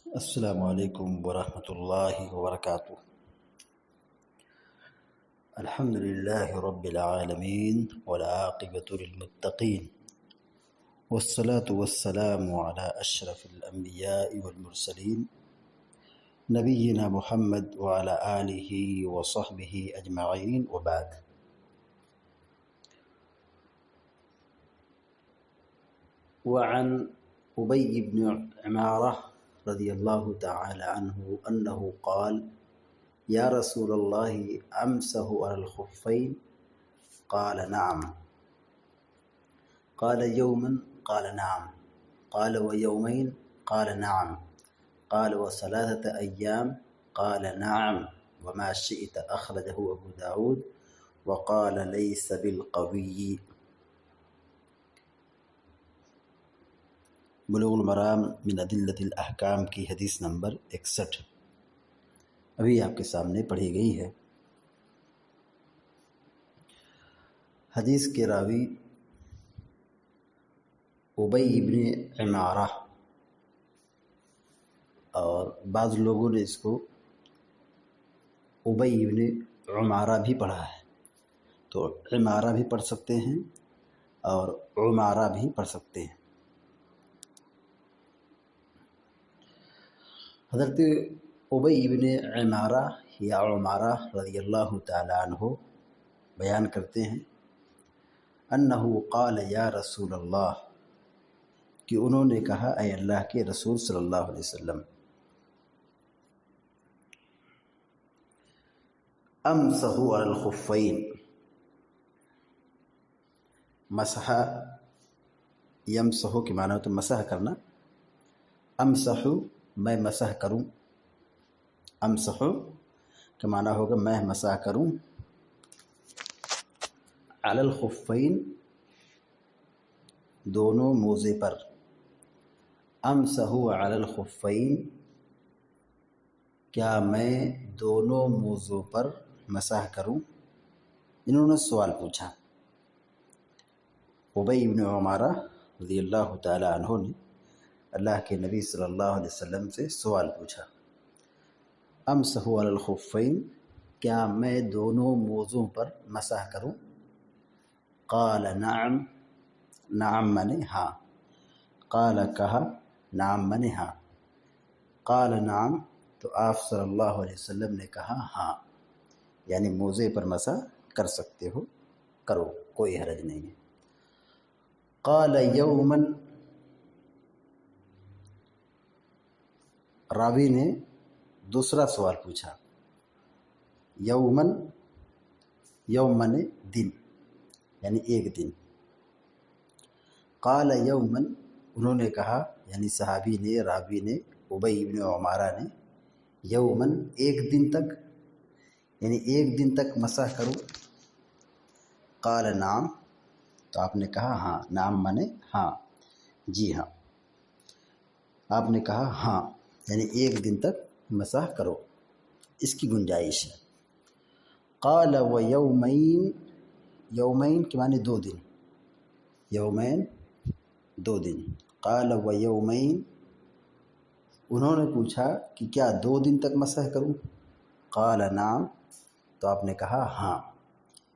السلام علیکم ورحمۃ اللہ وبرکاتہ۔ الحمد للہ رب العالمین والعاقبۃ للمتقین والصلاة والسلام علی اشرف الانبیاء والمرسلین نبینا محمد وعلی آلہ وصحبہ اجمعین وبعد۔ وعن ابی بن عمارہ رضی اللہ تعالی عنہ انہ قال یا رسول اللہ امسح علی الخفین قال نعم قال یوما قال نعم قال ویومین قال نعم قال وثلاثة ایام قال نعم وما شئت اخرجہ ابو داود وقال لیس بالقوی۔ بلوغ المرام من ادلۃ الاحکام کی حدیث نمبر 61 ابھی آپ کے سامنے پڑھی گئی ہے۔ حدیث کے راوی ابی بن عمارہ، اور بعض لوگوں نے اس کو ابی بن عمارہ بھی پڑھا ہے، تو عمارہ بھی پڑھ سکتے ہیں اور عمارہ بھی پڑھ سکتے ہیں۔ حضرت ابی بن عمارہ یا عمارہ رضی اللہ تعالی عنہ بیان کرتے ہیں انہ قال یا رسول اللہ، کہ انہوں نے کہا اے اللہ کے رسول صلی اللہ علیہ وسلم، امسح علی الخفین، مسح یمسح کے معنی ہوتا ہے مسح کرنا، امسح میں مسح کروں، امسح کا معنی ہوگا میں مسح کروں، علی الخفین دونوں موزے پر، امسح علی الخفین کیا میں دونوں موزوں پر مسح کروں؟ انہوں نے سوال پوچھا۔ ابی بن عمارہ رضی اللہ تعالی عنہ نے اللہ کے نبی صلی اللہ علیہ وسلم سے سوال پوچھا، امسح علی الخفین کیا میں دونوں موزوں پر مسح کروں؟ قال نعم، نعم منے ہاں، قال کہا، نعم منے ہاں، قال نعم تو آپ صلی اللہ علیہ وسلم نے کہا ہاں، یعنی موزے پر مسح کر سکتے ہو، کرو، کوئی حرج نہیں ہے۔ قال یوما، راوی نے دوسرا سوال پوچھا، یومن، یوم منے دن، یعنی ایک دن، قال یومن انہوں نے کہا، یعنی صحابی نے، راوی نے، ابی بن عمارہ نے، یومن ایک دن تک، یعنی ایک دن تک مسح کروں، قال نعم تو آپ نے کہا ہاں، نعم منے ہاں، جی ہاں، آپ نے کہا ہاں، یعنی ایک دن تک مسح کرو، اس کی گنجائش ہے۔ قال و یومین، یومین کے معنی دو دن، یومین دو دن، قال و یومین انہوں نے پوچھا کہ کیا دو دن تک مسح کروں؟ قال نعم تو آپ نے کہا ہاں،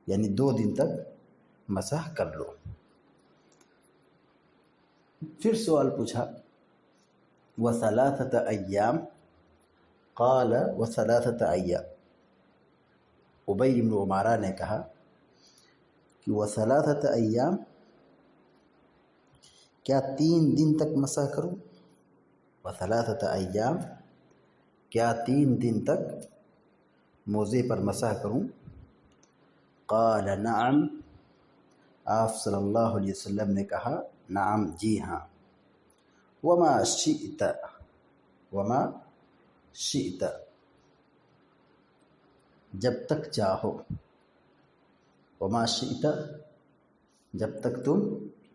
یعنی دو دن تک مسح کر لو۔ پھر سوال پوچھا وثلاثة ایام، قال وثلاثة ایام، ابی بن عمارہ نے کہا کہ وثلاثة ایام کیا تین دن تک مسح کروں؟ وثلاثة ایام کیا تین دن تک موزے پر مسح کروں؟ قال نعم آپ صلی اللہ علیہ وسلم نے کہا نعم جی ہاں، وما شئت، وما شئت جب تک چاہو، وما شئت جب تک تم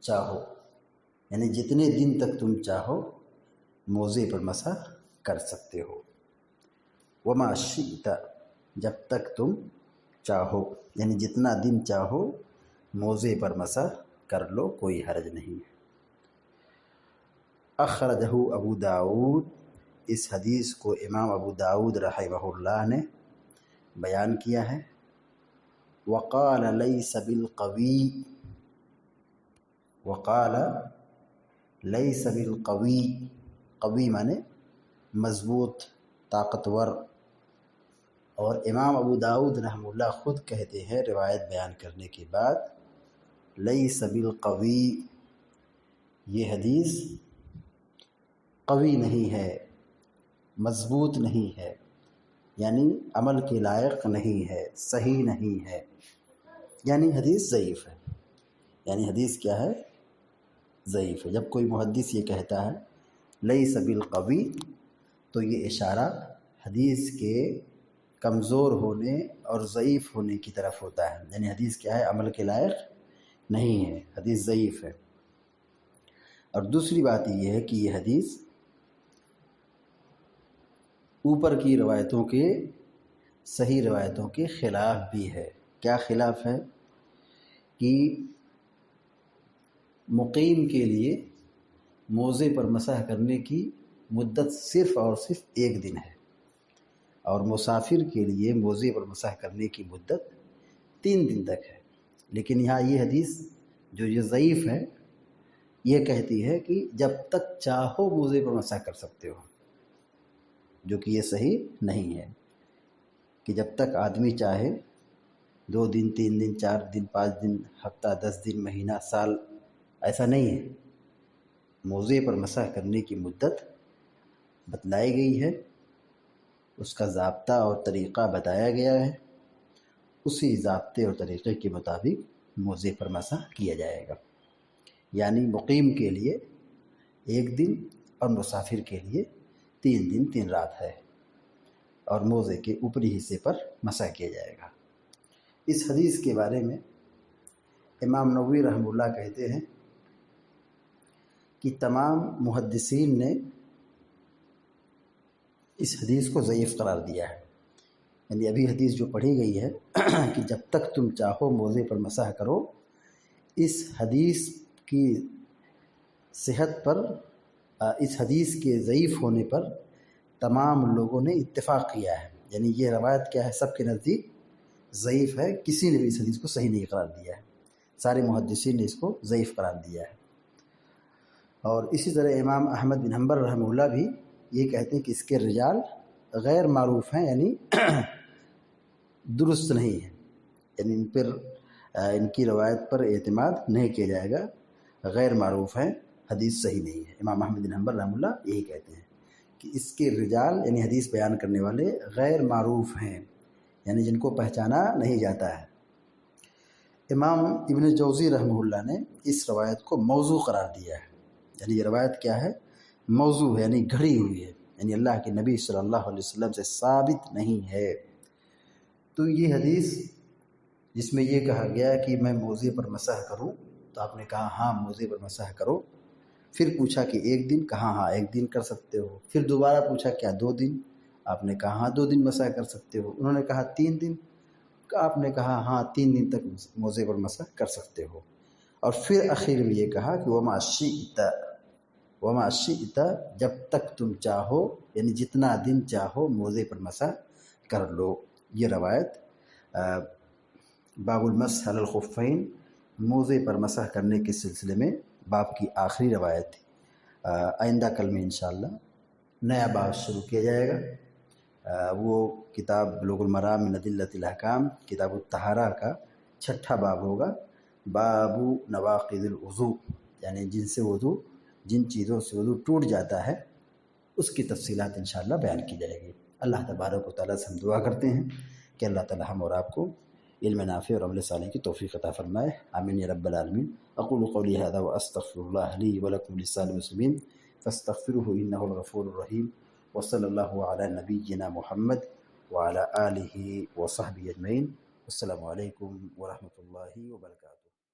چاہو، یعنی جتنے دن تک تم چاہو موزے پر مسح کر سکتے ہو، وما شئت جب تک تم چاہو، یعنی جتنا دن چاہو موزے پر مسح کر لو، کوئی حرج نہیں ہے۔ اخرجہ ابو داود اس حدیث کو امام ابو داؤد رحمہ اللہ نے بیان کیا ہے۔ وقال لیس بالقوی، وقال لیس بالقوی، قوی مانے مضبوط، طاقتور، اور امام ابو داؤد رحمہ اللہ خود کہتے ہیں روایت بیان کرنے کے بعد لیس بالقوی، یہ حدیث قوی نہیں ہے، مضبوط نہیں ہے، یعنی عمل کے لائق نہیں ہے، صحیح نہیں ہے، یعنی حدیث ضعیف ہے۔ یعنی حدیث کیا ہے؟ ضعیف ہے۔ جب کوئی محدث یہ کہتا ہے لیس بالقوی تو یہ اشارہ حدیث کے کمزور ہونے اور ضعیف ہونے کی طرف ہوتا ہے، یعنی حدیث کیا ہے؟ عمل کے لائق نہیں ہے، حدیث ضعیف ہے۔ اور دوسری بات یہ ہے کہ یہ حدیث اوپر کی روایتوں کے، صحیح روایتوں کے خلاف بھی ہے۔ کیا خلاف ہے؟ کہ مقیم کے لیے موضع پر مسح کرنے کی مدت صرف اور صرف 1 دن ہے، اور مسافر کے لیے موضع پر مسح کرنے کی مدت 3 دن تک ہے۔ لیکن یہاں یہ حدیث جو یہ ضعیف ہے یہ کہتی ہے کہ جب تک چاہو موضع پر مسح کر سکتے ہو، جو کہ یہ صحیح نہیں ہے کہ جب تک آدمی چاہے 2 دن، 3 دن، 4 دن، 5 دن، ہفتہ، 10 دن، مہینہ، سال، ایسا نہیں ہے۔ موضع پر مسح کرنے کی مدت بتلائی گئی ہے، اس کا ضابطہ اور طریقہ بتایا گیا ہے، اسی ضابطے اور طریقے کے مطابق موضع پر مسح کیا جائے گا۔ یعنی مقیم کے لیے 1 دن اور مسافر کے لیے 3 دن 3 رات ہے، اور موضع کے اوپری حصے پر مسح کیا جائے گا۔ اس حدیث کے بارے میں امام نووی رحمہ اللہ کہتے ہیں کہ تمام محدثین نے اس حدیث کو ضعیف قرار دیا ہے۔ یعنی ابھی حدیث جو پڑھی گئی ہے کہ جب تک تم چاہو موضع پر مسح کرو، اس حدیث کی صحت پر، اس حدیث کے ضعیف ہونے پر تمام لوگوں نے اتفاق کیا ہے۔ یعنی یہ روایت کیا ہے؟ سب کے نزدیک ضعیف ہے، کسی نے بھی اس حدیث کو صحیح نہیں قرار دیا ہے، سارے محدثین نے اس کو ضعیف قرار دیا ہے۔ اور اسی طرح امام احمد بن حنبل رحمہ اللہ بھی یہ کہتے ہیں کہ اس کے رجال غیر معروف ہیں، یعنی درست نہیں ہے، یعنی ان کی روایت پر اعتماد نہیں کیا جائے گا، غیر معروف ہیں، حدیث صحیح نہیں ہے۔ امام احمد بن حنبل رحمہ اللہ یہی کہتے ہیں کہ اس کے رجال یعنی حدیث بیان کرنے والے غیر معروف ہیں، یعنی جن کو پہچانا نہیں جاتا ہے۔ امام ابن جوزی رحمہ اللہ نے اس روایت کو موضوع قرار دیا ہے۔ یعنی یہ روایت کیا ہے؟ موضوع ہے، یعنی گھڑی ہوئی ہے، یعنی اللہ کے نبی صلی اللہ علیہ وسلم سے ثابت نہیں ہے۔ تو یہ حدیث جس میں یہ کہا گیا کہ میں موضع پر مسح کروں، تو آپ نے کہا ہاں موضع پر مسح کرو، پھر پوچھا کہ 1 دن، کہا ہاں 1 دن کر سکتے ہو، پھر دوبارہ پوچھا کیا 2 دن، آپ نے کہا ہاں 2 دن مسح کر سکتے ہو، انہوں نے کہا 3 دن، آپ نے کہا ہاں 3 دن تک موضع پر مسح کر سکتے ہو، اور پھر اخیر میں یہ کہا کہ وما شئت، جب تک تم چاہو، یعنی جتنا دن چاہو موضع پر مسح کر لو۔ یہ روایت باب المسح علی الخفین، موضع پر مسح کرنے کے سلسلے میں باب کی آخری روایت تھی۔ آئندہ کل میں انشاءاللہ نیا باب شروع کیا جائے گا، وہ کتاب بلوغ المرام من ادلۃ الاحکام، کتاب الطہارہ کا 6واں باب ہوگا، باب نواقض الوضوء، یعنی جن چیزوں سے وضو ٹوٹ جاتا ہے اس کی تفصیلات انشاءاللہ بیان کی جائے گی۔ اللہ تبارک و تعالیٰ سے ہم دعا کرتے ہیں کہ اللہ تعالیٰ ہم اور آپ کو علم نافع اور عمل صالح کی توفیق عطا فرمائے، آمین یا رب العالمین۔ اقول قولی ھذا واستغفر اللہ لی ولکم ولسائر المسلمین فاستغفروہ انہ الغفور الرحیم، وصلی اللہ علی نبینا محمد وعلی آلہ وصحبہ اجمعین۔ السلام علیکم ورحمۃ اللہ وبرکاتہ۔